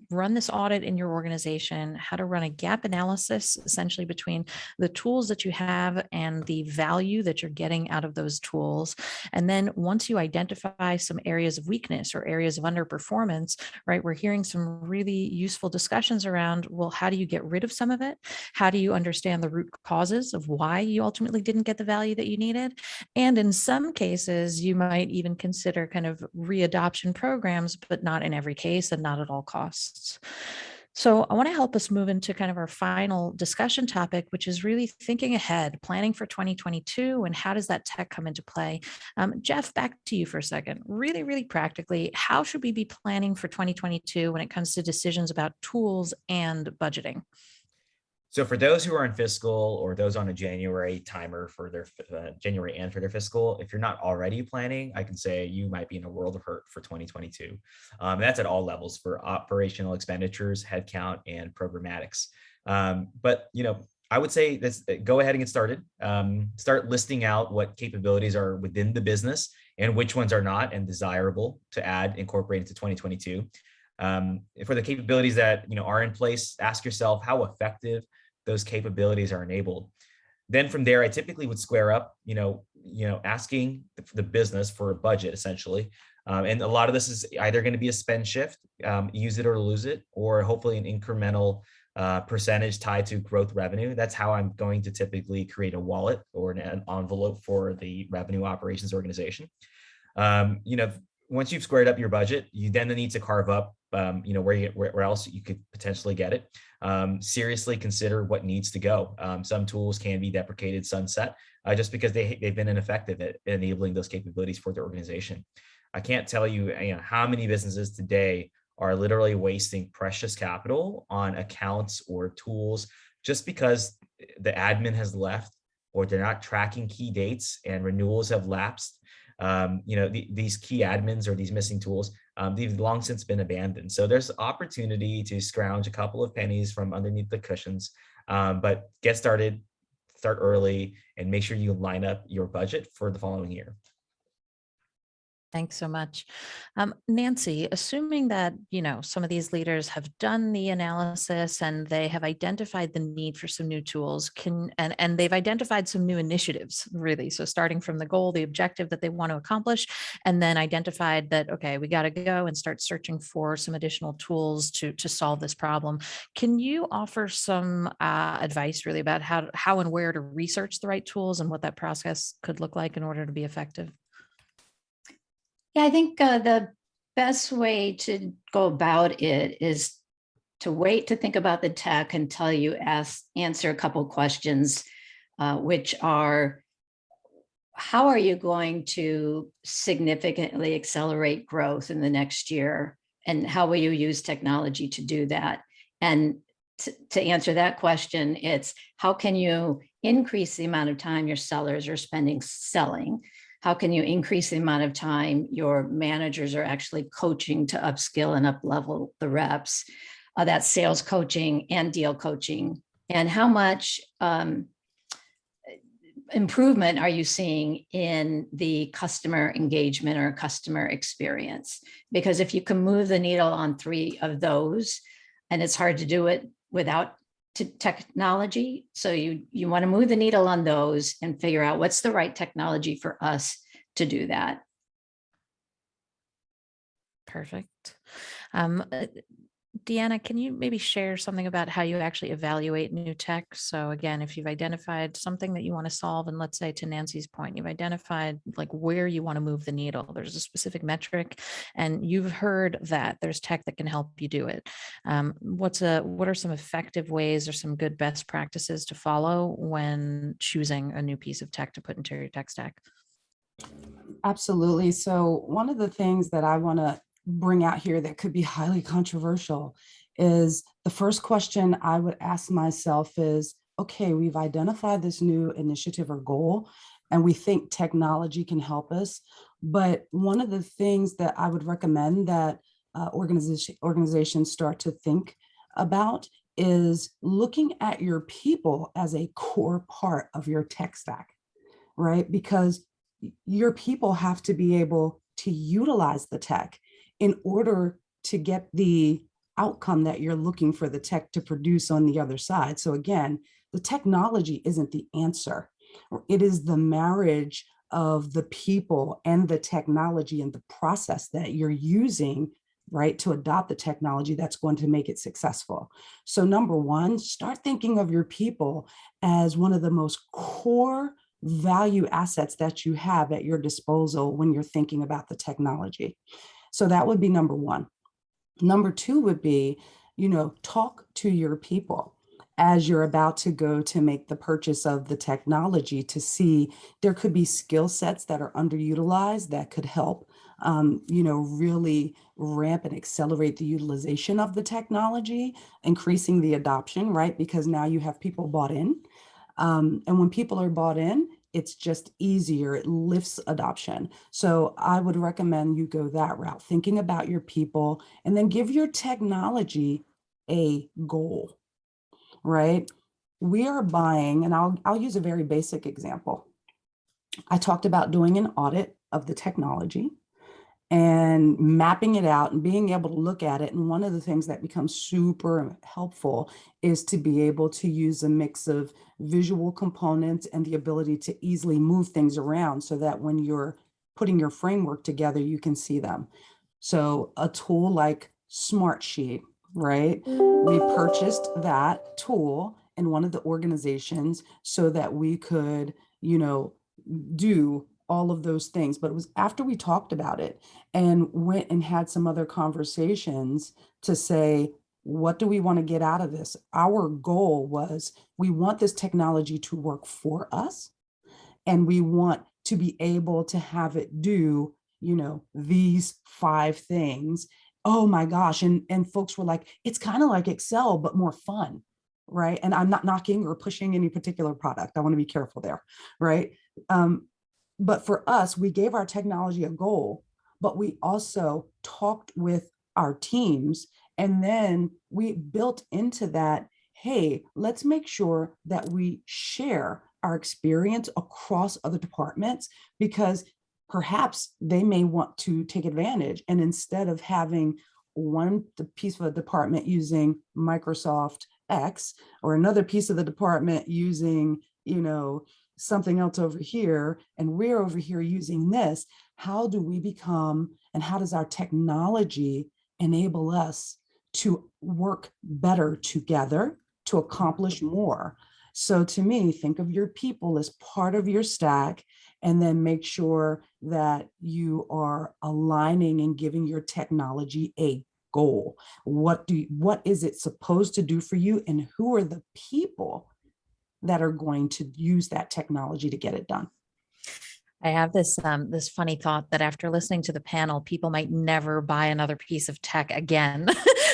run this audit in your organization, how to run a gap analysis essentially between the tools that you have and the value that you're getting out of those tools. And then once you identify some areas of weakness or areas of underperformance, right, we're hearing some really useful discussions around, well, how do you get rid of some of it? How do you understand the root causes of why you ultimately didn't get the value that you needed? And in some cases, you might even consider kind of re-adoption programs, but not in every case and not at all costs. So I want to help us move into kind of our final discussion topic, which is really thinking ahead, planning for 2022, and how does that tech come into play? Jeff, back to you for a second. Really, really practically, how should we be planning for 2022 when it comes to decisions about tools and budgeting? So for those who are in fiscal or those on a January timer for their January and for their fiscal, if you're not already planning, I can say you might be in a world of hurt for 2022. That's at all levels for operational expenditures, headcount, and programmatics. But I would say go ahead and get started. Start listing out what capabilities are within the business and which ones are not and desirable to incorporate into 2022. For the capabilities that are in place, ask yourself how effective those capabilities are enabled. Then from there, I typically would square up, asking the business for a budget essentially. And a lot of this is either going to be a spend shift, use it or lose it, or hopefully an incremental percentage tied to growth revenue. That's how I'm going to typically create a wallet or an envelope for the revenue operations organization. Once you've squared up your budget, you then need to carve up, where else you could potentially get it. Seriously consider what needs to go. Some tools can be deprecated, sunset, just because they've been ineffective at enabling those capabilities for the organization. I can't tell you, how many businesses today are literally wasting precious capital on accounts or tools just because the admin has left or they're not tracking key dates and renewals have lapsed. These key admins or these missing tools, they've long since been abandoned. So there's opportunity to scrounge a couple of pennies from underneath the cushions, but get started, start early, and make sure you line up your budget for the following year. Thanks so much. Nancy, assuming that, some of these leaders have done the analysis and they have identified the need for some new tools, and they've identified some new initiatives, really. So starting from the goal, the objective that they want to accomplish, and then identified that, okay, we got to go and start searching for some additional tools to solve this problem. Can you offer some advice really about how and where to research the right tools and what that process could look like in order to be effective? Yeah, I think the best way to go about it is to wait to think about the tech until you answer a couple questions, which are, how are you going to significantly accelerate growth in the next year? And how will you use technology to do that? And to answer that question, it's how can you increase the amount of time your sellers are spending selling? How can you increase the amount of time your managers are actually coaching to upskill and up-level the reps? That's sales coaching and deal coaching. And how much improvement are you seeing in the customer engagement or customer experience? Because if you can move the needle on 3 of those, and it's hard to do it without technology. So you want to move the needle on those and figure out what's the right technology for us to do that. Perfect. Deanna, can you maybe share something about how you actually evaluate new tech? So again, if you've identified something that you want to solve, and let's say to Nancy's point, you've identified like where you want to move the needle, there's a specific metric and you've heard that there's tech that can help you do it. What are some effective ways or some good best practices to follow when choosing a new piece of tech to put into your tech stack? Absolutely. So one of the things that I want to bring out here that could be highly controversial is the first question I would ask myself is, okay, we've identified this new initiative or goal, and we think technology can help us. But one of the things that I would recommend that organizations start to think about is looking at your people as a core part of your tech stack, right? Because your people have to be able to utilize the tech in order to get the outcome that you're looking for the tech to produce on the other side. So again, the technology isn't the answer. It is the marriage of the people and the technology and the process that you're using, right, to adopt the technology that's going to make it successful. So number one, start thinking of your people as one of the most core value assets that you have at your disposal when you're thinking about the technology. So that would be number one. Number two would be, talk to your people as you're about to go to make the purchase of the technology to see there could be skill sets that are underutilized that could help, really ramp and accelerate the utilization of the technology, increasing the adoption, right? Because now you have people bought in. And when people are bought in, it's just easier. It lifts adoption. So I would recommend you go that route, thinking about your people, and then give your technology a goal, right? We are buying, and I'll use a very basic example. I talked about doing an audit of the technology. and mapping it out and being able to look at it. And one of the things that becomes super helpful is to be able to use a mix of visual components and the ability to easily move things around so that when you're putting your framework together, you can see them. So a tool like Smartsheet, right? We purchased that tool in one of the organizations so that we could, do all of those things. But it was after we talked about it and went and had some other conversations to say, what do we want to get out of this? Our goal was we want this technology to work for us, and we want to be able to have it do, these 5 things. Oh my gosh. And folks were like, it's kind of like Excel, but more fun. Right. And I'm not knocking or pushing any particular product. I want to be careful there. Right. But for us, we gave our technology a goal, but we also talked with our teams. And then we built into that, hey, let's make sure that we share our experience across other departments, because perhaps they may want to take advantage. And instead of having one piece of a department using Microsoft X or another piece of the department using, something else over here, and we're over here using this, how do we become, and how does our technology enable us to work better together to accomplish more? So to me, think of your people as part of your stack, and then make sure that you are aligning and giving your technology a goal. What is it supposed to do for you, and who are the people that are going to use that technology to get it done? I have this funny thought that after listening to the panel, people might never buy another piece of tech again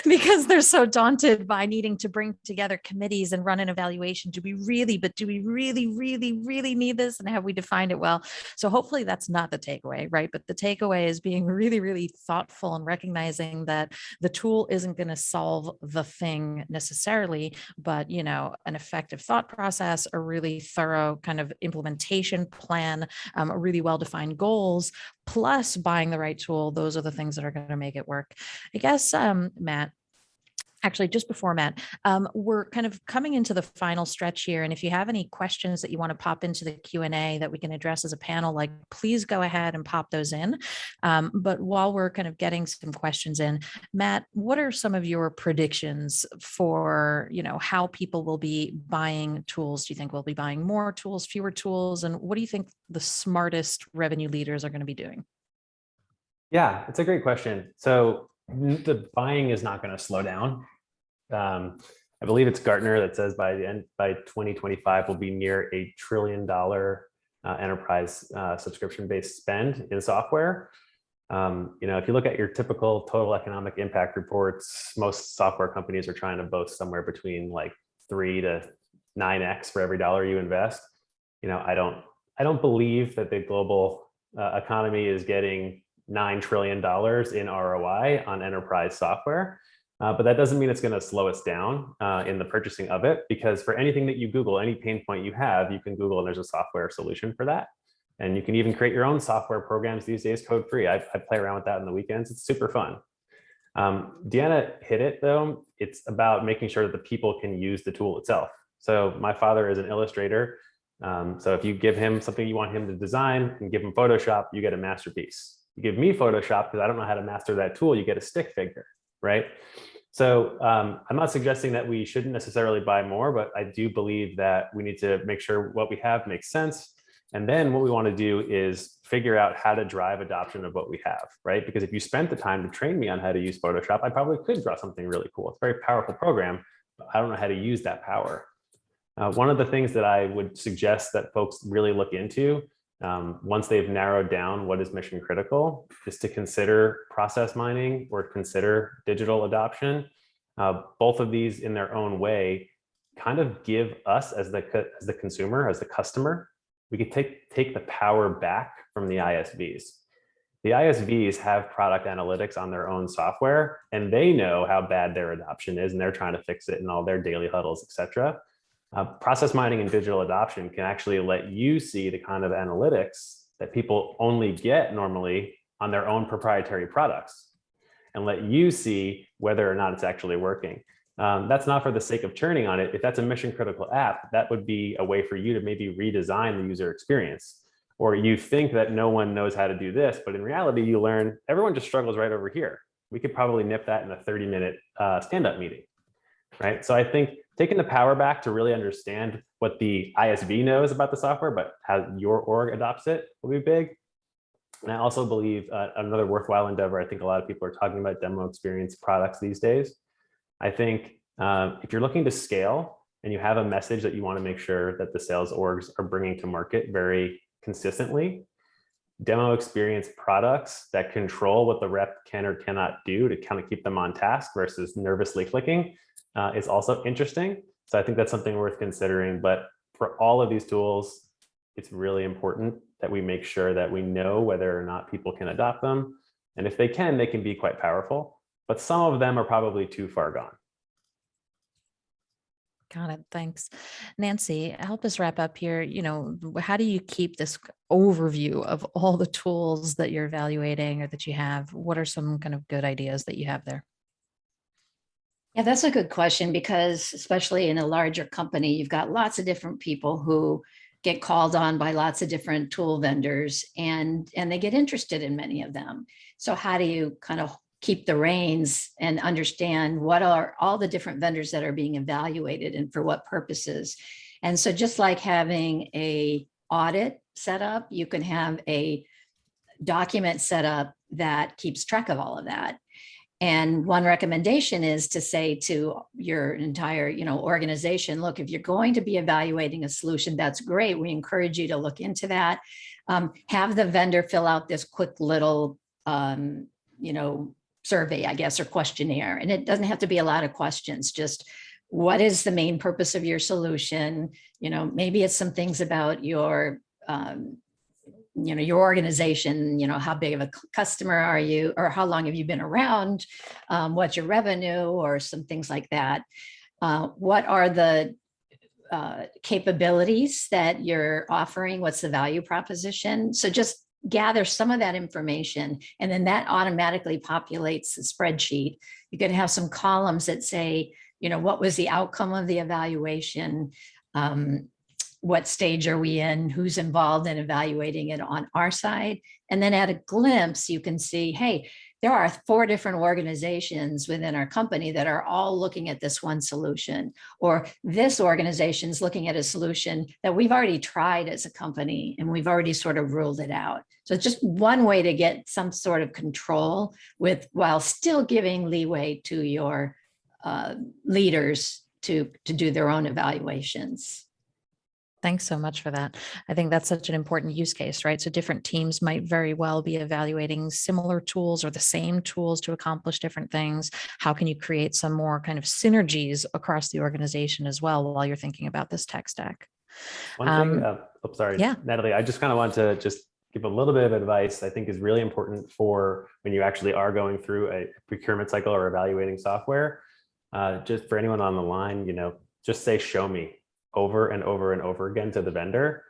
because they're so daunted by needing to bring together committees and run an evaluation. Do we really need this? And have we defined it well? So hopefully that's not the takeaway, right? But the takeaway is being really, really thoughtful and recognizing that the tool isn't going to solve the thing necessarily, but an effective thought process, a really thorough kind of implementation plan, really well-defined goals, plus buying the right tool. Those are the things that are going to make it work. I guess, Matt, actually, just before Matt, we're kind of coming into the final stretch here. And if you have any questions that you want to pop into the Q&A that we can address as a panel, please go ahead and pop those in. But while we're kind of getting some questions in, Matt, what are some of your predictions for, how people will be buying tools? Do you think we'll be buying more tools, fewer tools? And what do you think the smartest revenue leaders are going to be doing? Yeah, it's a great question. So the buying is not going to slow down. I believe it's Gartner that says by 2025 we'll be near $1 trillion enterprise subscription-based spend in software. If you look at your typical total economic impact reports, most software companies are trying to boast somewhere between 3 to 9x for every dollar you invest. I don't believe that the global economy is getting $9 trillion in ROI on enterprise software. But that doesn't mean it's going to slow us down in the purchasing of it, because for anything that you Google, any pain point you have, you can Google and there's a software solution for that. And you can even create your own software programs these days, code free. I play around with that on the weekends. It's super fun. Deanna hit it though. It's about making sure that the people can use the tool itself. So my father is an illustrator. So if you give him something you want him to design and give him Photoshop, you get a masterpiece. You give me Photoshop because I don't know how to master that tool, you get a stick figure, right? So I'm not suggesting that we shouldn't necessarily buy more, but I do believe that we need to make sure what we have makes sense. And then what we want to do is figure out how to drive adoption of what we have, right? Because if you spent the time to train me on how to use Photoshop, I probably could draw something really cool. It's a very powerful program, but I don't know how to use that power. One of the things that I would suggest that folks really look into once they've narrowed down what is mission critical is to consider process mining or consider digital adoption. Both of these in their own way kind of give us as the consumer, as the customer, we could take the power back from the ISVs. The ISVs have product analytics on their own software, and they know how bad their adoption is, and they're trying to fix it in all their daily huddles, et cetera. Process mining and digital adoption can actually let you see the kind of analytics that people only get normally on their own proprietary products and let you see whether or not it's actually working. That's not for the sake of churning on it. If that's a mission critical app, that would be a way for you to maybe redesign the user experience. Or you think that no one knows how to do this, but in reality, you learn everyone just struggles right over here. We could probably nip that in a 30-minute stand-up meeting, right? So I think taking the power back to really understand what the ISV knows about the software, but how your org adopts it will be big. And I also believe another worthwhile endeavor, I think a lot of people are talking about demo experience products these days. I think if you're looking to scale and you have a message that you want to make sure that the sales orgs are bringing to market very consistently, demo experience products that control what the rep can or cannot do to kind of keep them on task versus nervously clicking is also interesting. So I think that's something worth considering. But for all of these tools, it's really important that we make sure that we know whether or not people can adopt them. And if they can be quite powerful, but some of them are probably too far gone. Got it. Thanks. Nancy, help us wrap up here. How do you keep this overview of all the tools that you're evaluating or that you have? What are some kind of good ideas that you have there? Yeah, that's a good question, because especially in a larger company, you've got lots of different people who get called on by lots of different tool vendors, and they get interested in many of them. So how do you kind of keep the reins and understand what are all the different vendors that are being evaluated and for what purposes? And so just like having a audit set up, you can have a document set up that keeps track of all of that. And one recommendation is to say to your entire, organization, look, if you're going to be evaluating a solution, that's great. We encourage you to look into that. Have the vendor fill out this quick little, survey, I guess, or questionnaire. And it doesn't have to be a lot of questions. Just what is the main purpose of your solution? Maybe it's some things about your your organization, how big of a customer are you, or how long have you been around? What's your revenue, or some things like that? What are the capabilities that you're offering? What's the value proposition? So just gather some of that information, and then that automatically populates the spreadsheet. You can have some columns that say, what was the outcome of the evaluation? What stage are we in? Who's involved in evaluating it on our side? And then at a glimpse, you can see, hey, there are 4 different organizations within our company that are all looking at this one solution, or this organization is looking at a solution that we've already tried as a company and we've already sort of ruled it out. So it's just one way to get some sort of control while still giving leeway to your leaders to do their own evaluations. Thanks so much for that. I think that's such an important use case, right? So different teams might very well be evaluating similar tools or the same tools to accomplish different things. How can you create some more kind of synergies across the organization as well while you're thinking about this tech stack? One thing, sorry, yeah. Natalie, I just kind of want to just give a little bit of advice I think is really important for when you actually are going through a procurement cycle or evaluating software. Just for anyone on the line, just say, show me, over and over and over again to the vendor.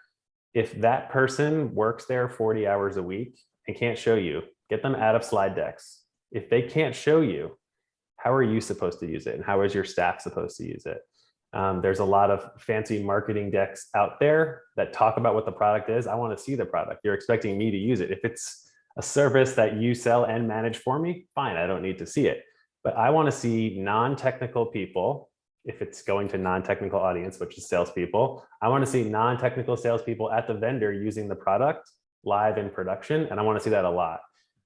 If that person works there 40 hours a week and can't show you, get them out of slide decks. If they can't show you, how are you supposed to use it? And how is your staff supposed to use it? There's a lot of fancy marketing decks out there that talk about what the product is. I want to see the product. You're expecting me to use it. If it's a service that you sell and manage for me, fine, I don't need to see it. But I want to see non-technical people. If it's going to non-technical audience, which is salespeople, I want to see non-technical salespeople at the vendor using the product live in production. And I want to see that a lot.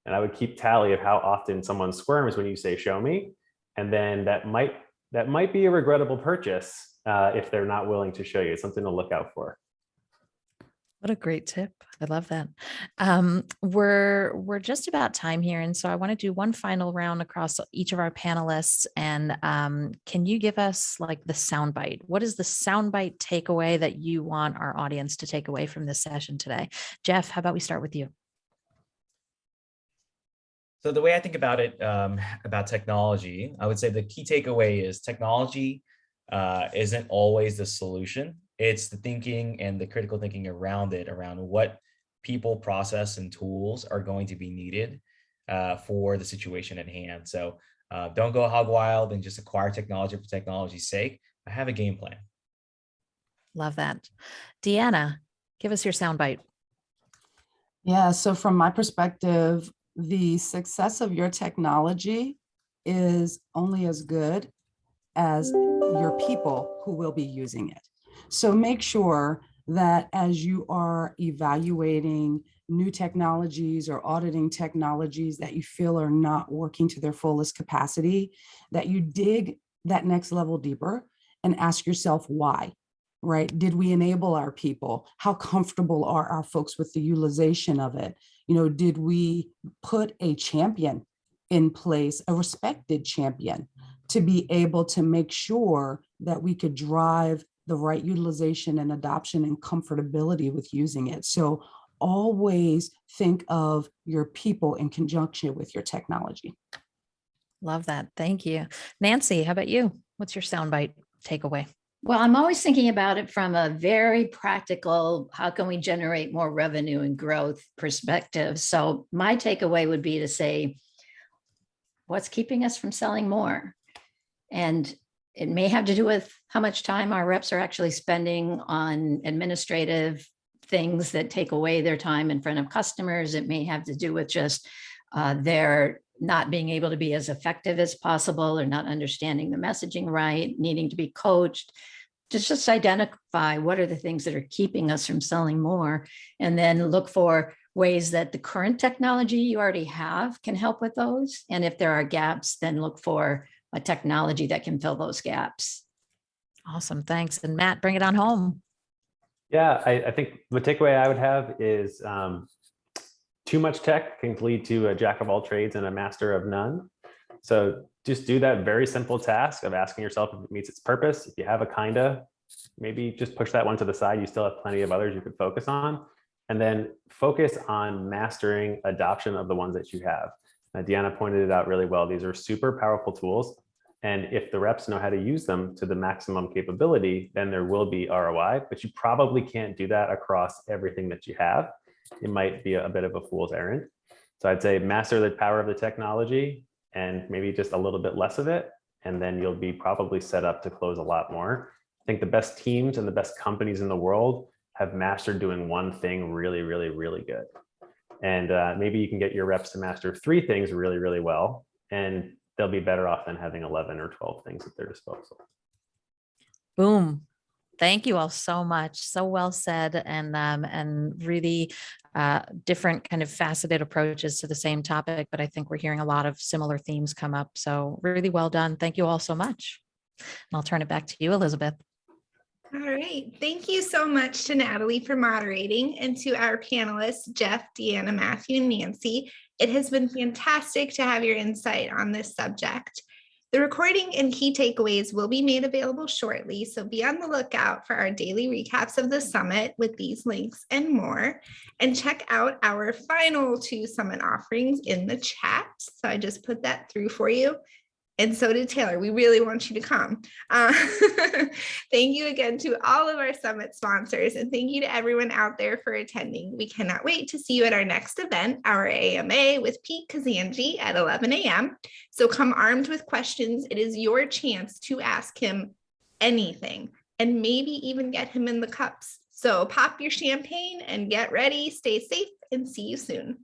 And I would keep tally of how often someone squirms when you say, show me. And then that might be a regrettable purchase if they're not willing to show you. It's something to look out for. What a great tip. I love that. We're just about time here. And so I want to do one final round across each of our panelists. And can you give us like the soundbite? What is the soundbite takeaway that you want our audience to take away from this session today? Jeff, how about we start with you? So the way I think about it, about technology, I would say the key takeaway is technology isn't always the solution. It's the thinking and the critical thinking around it, around what people, process, and tools are going to be needed for the situation at hand. So don't go hog wild and just acquire technology for technology's sake. I have a game plan. Love that. Deanna, give us your soundbite. Yeah, so from my perspective, the success of your technology is only as good as your people who will be using it. So make sure that as you are evaluating new technologies or auditing technologies that you feel are not working to their fullest capacity, that you dig that next level deeper and ask yourself why. Right? Did we enable our people? How comfortable are our folks with the utilization of it? Did we put a champion in place, a respected champion, to be able to make sure that we could drive the right utilization and adoption and comfortability with using it? So always think of your people in conjunction with your technology. Love that. Thank you. Nancy, how about you? What's your soundbite takeaway? Well, I'm always thinking about it from a very practical, how can we generate more revenue and growth perspective? So my takeaway would be to say, what's keeping us from selling more? And it may have to do with how much time our reps are actually spending on administrative things that take away their time in front of customers. It may have to do with just their not being able to be as effective as possible or not understanding the messaging right, needing to be coached. Just identify what are the things that are keeping us from selling more, and then look for ways that the current technology you already have can help with those. And if there are gaps, then look for a technology that can fill those gaps. Awesome. Thanks. And Matt, bring it on home. Yeah, I think the takeaway I would have is too much tech can lead to a jack of all trades and a master of none. So just do that very simple task of asking yourself if it meets its purpose. If you have a kinda, maybe just push that one to the side. You still have plenty of others you could focus on. And then focus on mastering adoption of the ones that you have. Deanna pointed it out really well. These are super powerful tools. And if the reps know how to use them to the maximum capability, then there will be ROI, but you probably can't do that across everything that you have. It might be a bit of a fool's errand. So I'd say master the power of the technology and maybe just a little bit less of it. And then you'll be probably set up to close a lot more. I think the best teams and the best companies in the world have mastered doing one thing really, really, really good. And maybe you can get your reps to master 3 things really, really well, and they'll be better off than having 11 or 12 things at their disposal. Boom. Thank you all so much. So well said, and really different kind of faceted approaches to the same topic, but I think we're hearing a lot of similar themes come up. So really well done. Thank you all so much. And I'll turn it back to you, Elizabeth. All right. Thank you so much to Natalie for moderating, and to our panelists, Jeff, Deanna, Matthew, and Nancy. It has been fantastic to have your insight on this subject. The recording and key takeaways will be made available shortly, so be on the lookout for our daily recaps of the summit with these links and more. And check out our final 2 summit offerings in the chat. So I just put that through for you. And so did Taylor. We really want you to come. Thank you again to all of our summit sponsors, and thank you to everyone out there for attending. We cannot wait to see you at our next event, our AMA with Pete Kazanji at 11 a.m. So come armed with questions. It is your chance to ask him anything, and maybe even get him in the cups. So pop your champagne and get ready. Stay safe, and see you soon.